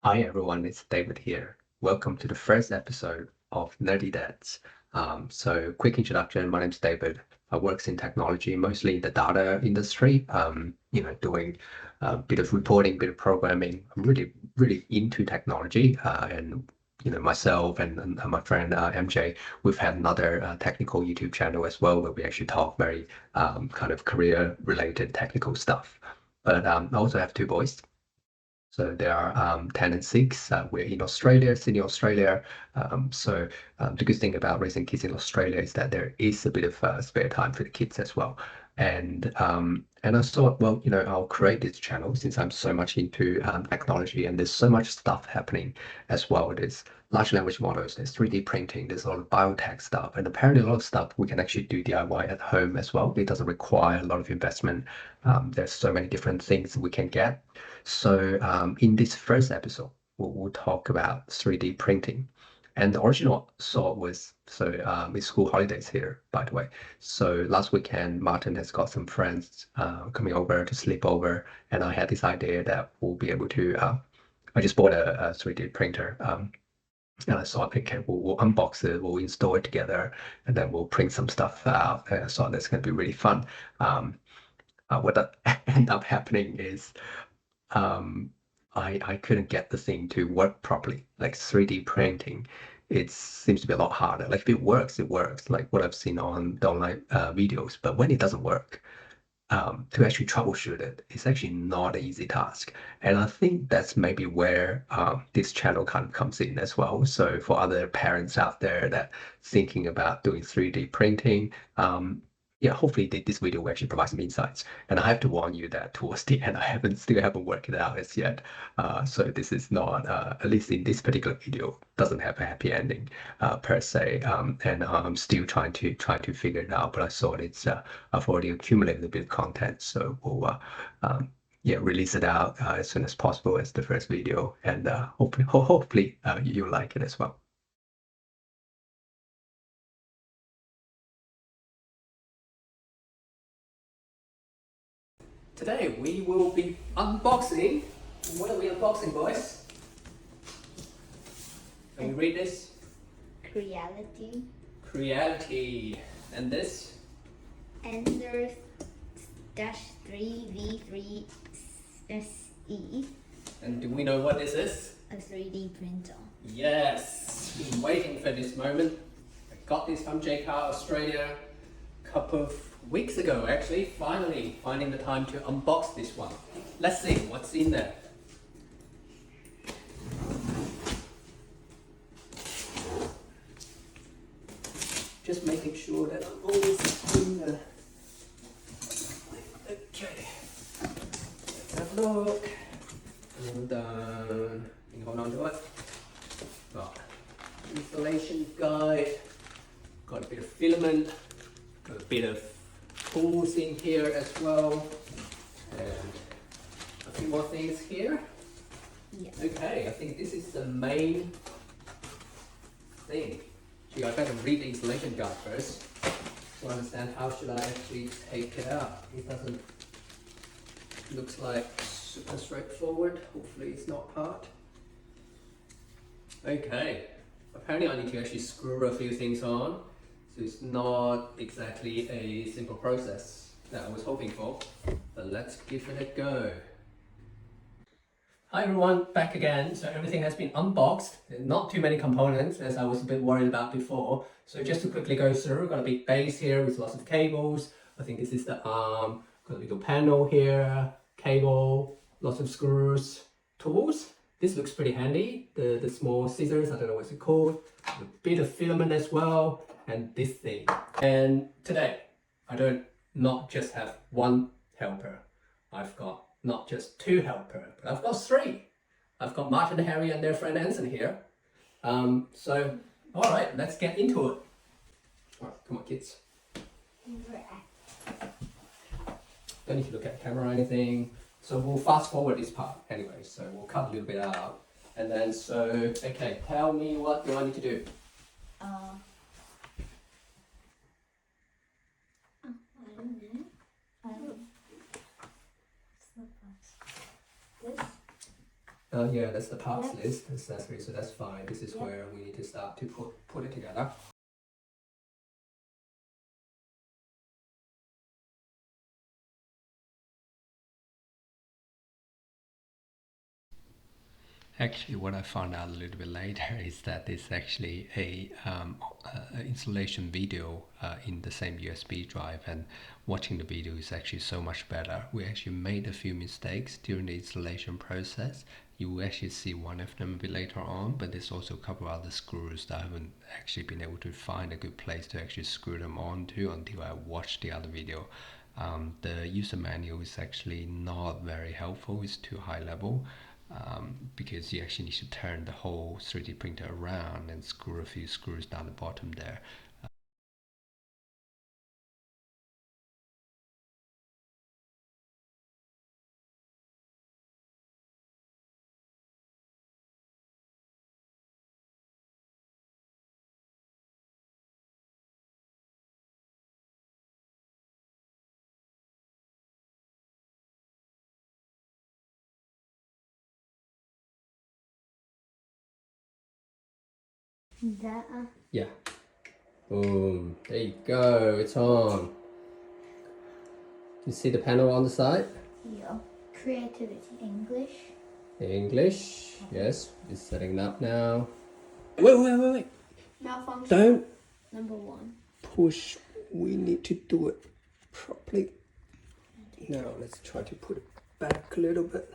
Hi everyone, it's David here. Welcome to the first episode of Nerdy Dads. Quick introduction. My name's David. I work in technology, mostly in the data industry. Doing a bit of reporting, bit of programming. I'm really into technology. Myself and my friend MJ, we've had another technical YouTube channel as well, where we actually talk very kind of career-related technical stuff. But I also have two boys. So they are 10 and 6. We're in Australia, Sydney, Australia. The good thing about raising kids in Australia is that there is a bit of spare time for the kids as well. And I thought, well, I'll create this channel since I'm so much into technology and there's so much stuff happening as well. There's large language models, there's 3D printing, there's a lot of biotech stuff, and apparently a lot of stuff we can actually do DIY at home as well. It doesn't require a lot of investment. There's so many different things we can get. In this first episode, we'll talk about 3D printing. And the original thought was, it's school holidays here, by the way. So last weekend, Martin has got some friends coming over to sleep over, and I had this idea that we'll be able to, I just bought a 3D printer. And I thought, okay, we'll unbox it, we'll install it together, and then we'll print some stuff out. And I thought that's going to be really fun. What that ended up happening is um, I couldn't get the thing to work properly. Like 3D printing, it seems to be a lot harder. Like if it works, it works. Like what I've seen on the online videos. But when it doesn't work, to actually troubleshoot it, it's actually not an easy task. And I think that's maybe where this channel kind of comes in as well. So for other parents out there that thinking about doing 3D printing, yeah, hopefully this video will actually provide some insights. And I have to warn you that towards the end, still haven't worked it out as yet. So this is not, at least in this particular video, doesn't have a happy ending per se. And I'm still trying to figure it out. But I thought I've already accumulated a bit of content, so we'll yeah, release it out as soon as possible as the first video, and hopefully you like it as well. Today we will be unboxing. What are we unboxing, boys? Can we read this? Creality. Creality. And this? Ender dash 3v3 SE. And do we know what this is? A 3D printer. Yes, been waiting for this moment. I got this from JCar Australia a couple of weeks ago, actually. Finally, finding the time to unbox this one. Let's see what's in there. Just making sure that I'm always in the... Okay, let's have a look. And you can hold on to it. Got installation guide, got a bit of filament, got a bit of tools in here as well, and a few more things here. Yeah. Okay, I think this is the main thing. Gee, I better read the installation guide first to understand how should I actually take it out. It doesn't, looks like super straightforward. Hopefully it's not part. Okay, apparently I need to actually screw a few things on, so it's not exactly a simple process that I was hoping for, but let's give it a go. Hi everyone, back again. So everything has been unboxed. Not too many components as I was a bit worried about before. So just to quickly go through, got a big base here with lots of cables. I think this is the arm, got a little panel here, cable, lots of screws, tools. This looks pretty handy. The small scissors, I don't know what's it called. A bit of filament as well, and this thing. And today, I don't not just have one helper. I've got not just two helpers, but I've got three. I've got Martin, Harry, and their friend Anson here. So, all right, let's get into it. All right, come on, kids. Don't need to look at the camera or anything. So we'll fast forward this part anyway. So we'll cut a little bit out. And then, so, okay, tell me what do I need to do? I don't know. This. Yeah, that's the parts Yep. list accessory, so that's fine. This is Yep. where we need to start to put it together. Actually, what I found out a little bit later is that it's actually a installation video in the same USB drive, and watching the video is actually so much better. We actually made a few mistakes during the installation process. You will actually see one of them a bit later on, but there's also a couple of other screws that I haven't actually been able to find a good place to actually screw them onto until I watched the other video. The user manual is actually not very helpful, it's too high level. Because you actually need to turn the whole 3D printer around and screw a few screws down the bottom there. That. Yeah. Boom. There you go. It's on. You see the panel on the side? Yeah. Creativity English. English. Yes. It's setting up now. Wait. Malfunction. Don't Number 1. push. We need to do it properly. Now let's try to put it back a little bit.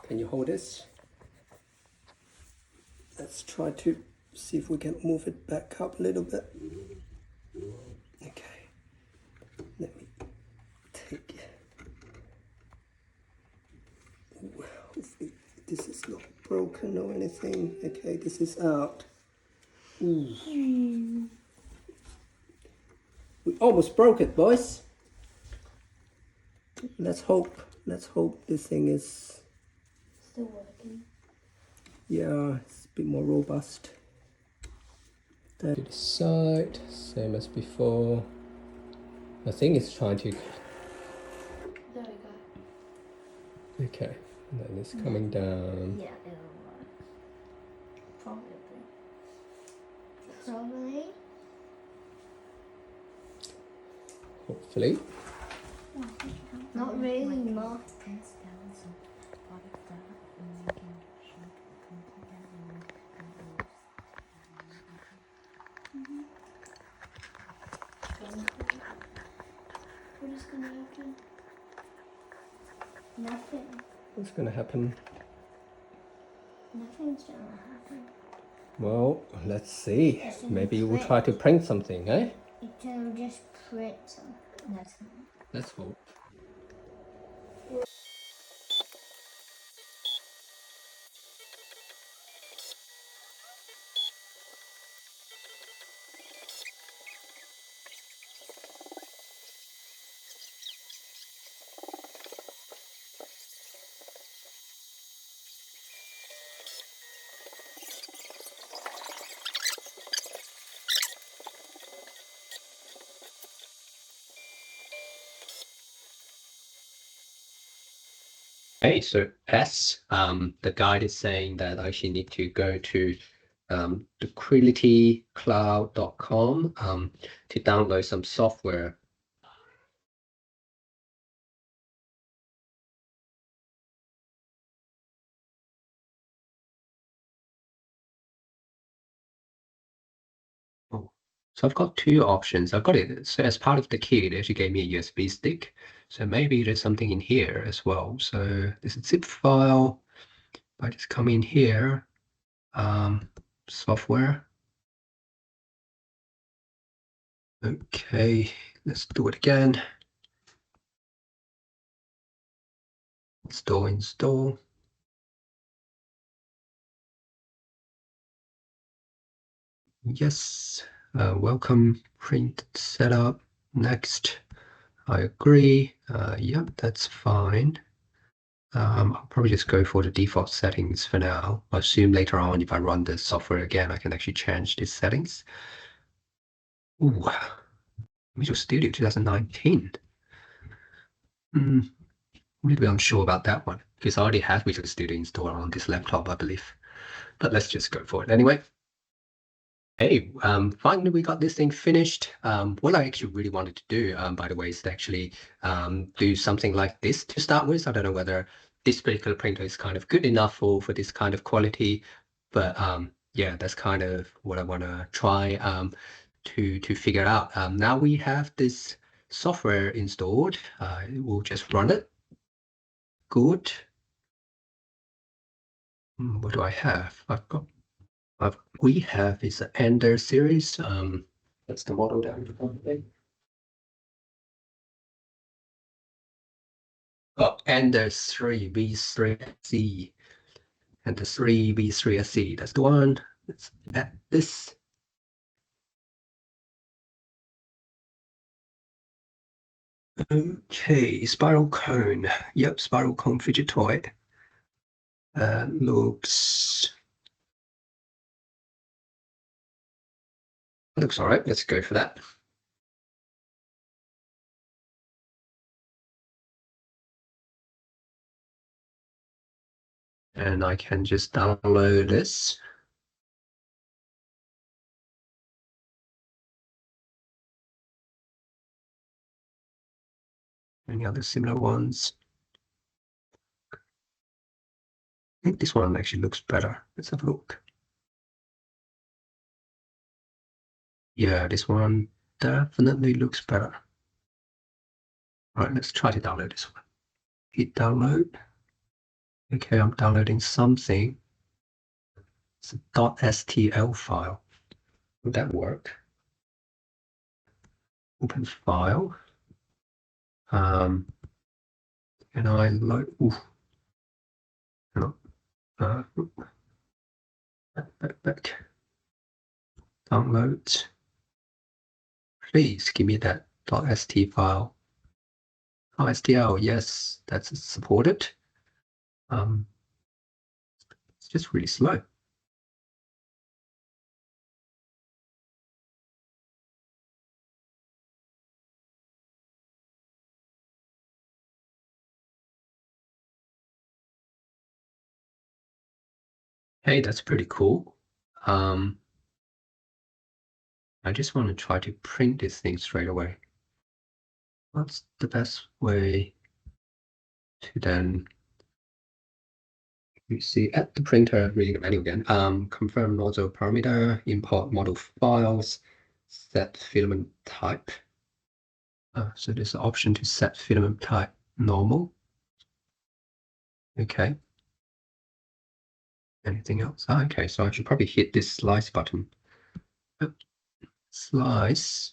Can you hold this? Let's try to see if we can move it back up a little bit. Okay. Let me take it. Well, hopefully this is not broken or anything. Okay, this is out. Ooh. We almost broke it, boys. Let's hope this thing is Still working. yeah, it's a bit more robust. To the side, same as before. I think it's trying to. There we go. Okay, and then it's coming down. Yeah, it'll work. Probably. Hopefully. Not really, Mark. What is gonna happen? Nothing. What's going to happen? Nothing's gonna happen. Well, let's see. It's gonna Maybe we'll print. try to print something, eh? It'll just print some. That's Let's hope. Okay, so S, the guide is saying that I actually need to go to thequilitycloud.com to download some software. Oh, so I've got two options. I've got it. So as part of the kit, it actually gave me a USB stick. So maybe there's something in here as well. So there's a zip file. I just come in here, software. Okay, let's do it again. Install. Yes, welcome, print setup. Next, I agree. Yep, that's fine. I'll probably just go for the default settings for now. I assume later on, if I run the software again, I can actually change these settings. Ooh, Visual Studio 2019. I'm a little bit unsure about that one. because I already have Visual Studio installed on this laptop, I believe. But let's just go for it anyway. Hey, finally we got this thing finished. What I actually really wanted to do, by the way, is to actually do something like this to start with. I don't know whether this particular printer is kind of good enough for this kind of quality, but yeah, that's kind of what I want to try to figure out. Now we have this software installed. We'll just run it. Good. What do I have? We have is an Ender series. That's the model that we're going. Oh, Ender 3 V3SE and the 3 V3SE. That's the one. Let's add this. Okay, spiral cone. Yep, spiral cone fidget toy. Looks all right. Let's go for that. And I can just download this. Any other similar ones? I think this one actually looks better. Let's have a look. Yeah, this one definitely looks better. All right, let's try to download this one. Hit download. Okay, I'm downloading something. It's a .stl file. Would that work? Open file. And I load. Ooh. No. Back. Download. Please give me that .st file. Oh, STL. Yes, that's supported. It's just really slow. Hey, that's pretty cool. I just want to try to print this thing straight away. What's the best way to then, you see at the printer, reading the menu again, confirm nozzle parameter, import model files, set filament type. So there's an option to set filament type normal. Okay. Anything else? Okay, so I should probably hit this slice button. Slice.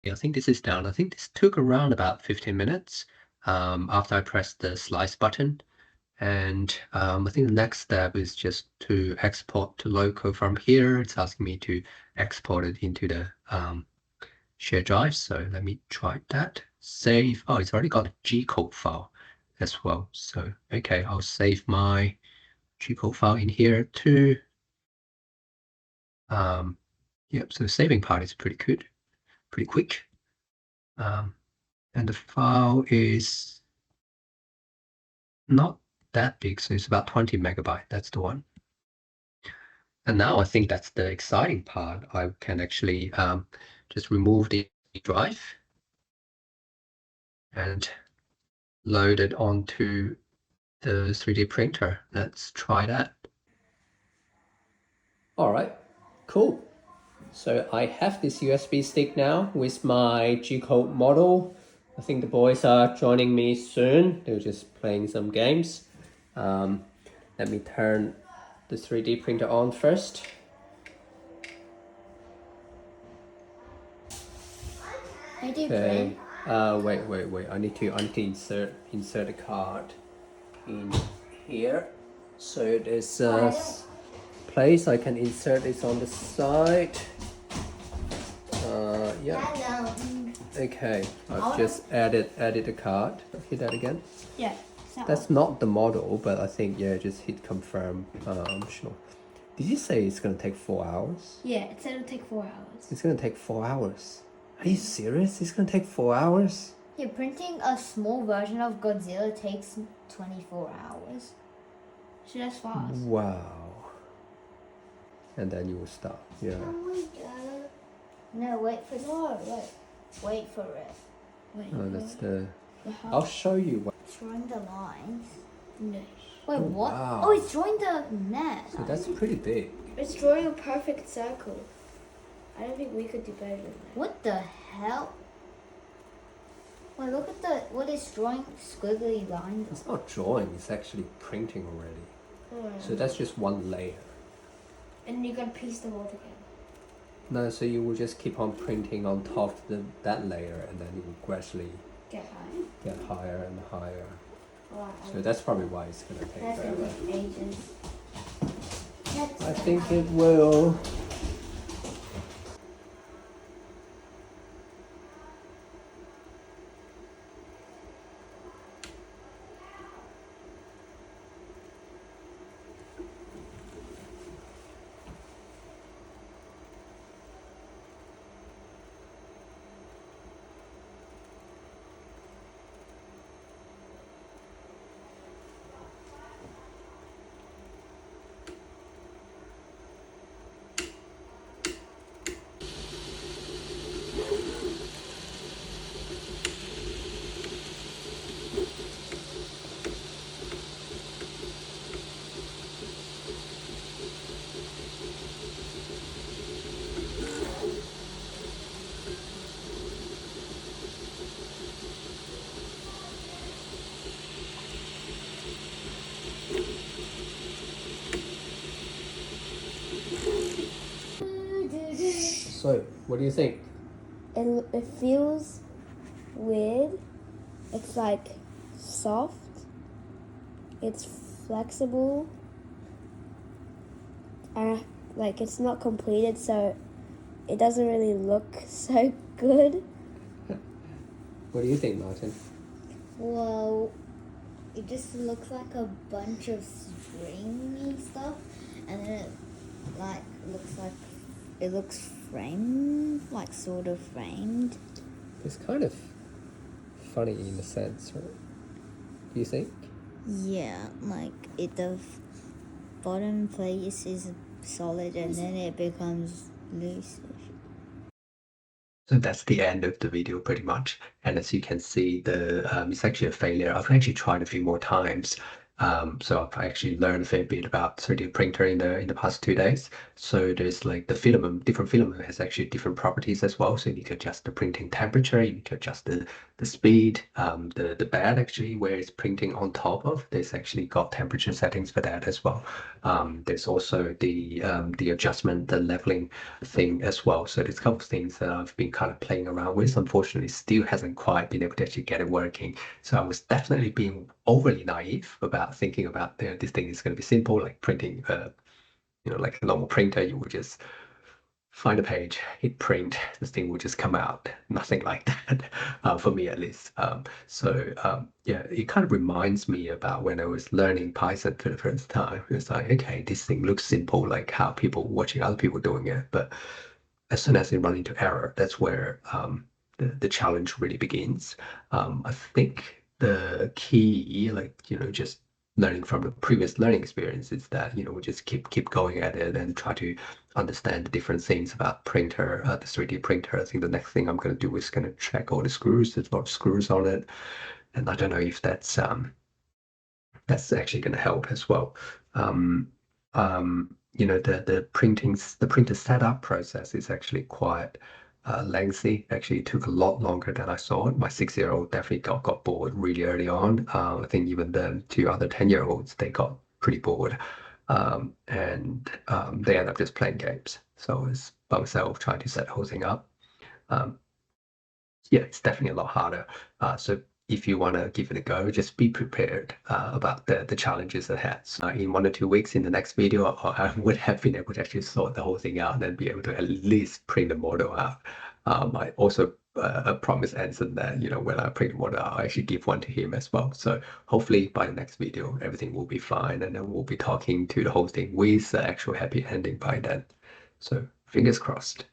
Yeah, I think this is down. I think this took around about 15 minutes after I pressed the slice button. And I think the next step is just to export to local from here. It's asking me to export it into the shared drive. So let me try that. Save. Oh, it's already got a G-code file as well. So, okay, I'll save my G-code file in here too. Yep, so the saving part is pretty good, pretty quick. And the file is not that big, so it's about 20 megabyte. That's the one. And now I think that's the exciting part. I can actually just remove the drive and load it onto the 3D printer. Let's try that. All right, cool. So I have this USB stick now with my G-code model. I think the boys are joining me soon. They're just playing some games. Let me turn the 3D printer on first. I did print. Wait. I need to insert a card. in here. So there's a place I can insert this on the side. Yeah. Hello. Okay, I've just added the card. Hit that again. Yeah. That's not the model, but I think yeah, just hit confirm. Sure. Did you say it's gonna take 4 hours? Yeah, it said it'll take 4 hours. It's gonna take 4 hours. Are you serious? It's gonna take 4 hours? Yeah, printing a small version of Godzilla takes 24 hours. So that's fast. Wow. And then you will stop. Yeah. Oh my god. No, wait for Wait for it. Wait Oh, that's the. the I'll show you what. drawing the lines. No. Wait, Oh, what? wow. Oh, it's drawing the net. So that's pretty big. It's drawing a perfect circle. I don't think we could do better than that. What the hell? Wait, look at what is drawing squiggly lines. It's not drawing. It's actually printing already. Oh, So that's just one layer. and you gotta piece them all together. No, so you will just keep on printing on top of that layer, and then it will gradually Get high. get higher and higher. Wow. So that's probably why it's gonna take That's gonna forever. take ages. I think it will. So, what do you think? It feels weird. It's like soft. It's flexible. And like it's not completed, so it doesn't really look so good. What do you think, Martin? Well, it just looks like a bunch of stringy stuff, and then it looks framed, like sort of framed. It's kind of funny in a sense, right? Do you think? Yeah, like the bottom place is solid, and then it becomes loose. So that's the end of the video pretty much. And as you can see, it's actually a failure. I've actually tried a few more times. So I've actually learned a fair bit about 3D printer in the past 2 days. So there's like the filament, different filament has actually different properties as well. So you need to adjust the printing temperature, you need to adjust the speed, the bed actually where it's printing on top of. There's actually got temperature settings for that as well. There's also the adjustment, the leveling thing as well. So there's a couple of things that I've been kind of playing around with. Unfortunately, still hasn't quite been able to actually get it working. So I was definitely being overly naive about thinking about this thing is going to be simple, like printing, like a normal printer. You would just find a page, hit print, this thing will just come out. Nothing like that, for me at least. Yeah, it kind of reminds me about when I was learning Python for the first time. It's like, okay, this thing looks simple, like how people watching other people doing it, but as soon as they run into error, that's where the challenge really begins. I think the key, just learning from the previous learning experience is that, we just keep going at it and try to understand the different things about printer, the 3D printer. I think the next thing I'm going to do is going to check all the screws. There's a lot of screws on it. And I don't know if that's actually going to help as well. The printer setup process is actually quite lengthy. Actually, it took a lot longer than I thought. My 6-year-old definitely got bored really early on. I think even the 2 other 10-year-olds, they got pretty bored. And they end up just playing games. So I was by myself trying to set the whole thing up. Yeah, it's definitely a lot harder. So if you want to give it a go, just be prepared about the challenges ahead. So in 1 or 2 weeks in the next video, I would have been able to actually sort the whole thing out and be able to at least print the model out. I also promised Anson that, you know, when I print the model out, I actually give one to him as well. So hopefully by the next video, everything will be fine, and then we'll be talking to the whole thing with the actual happy ending by then. So fingers crossed.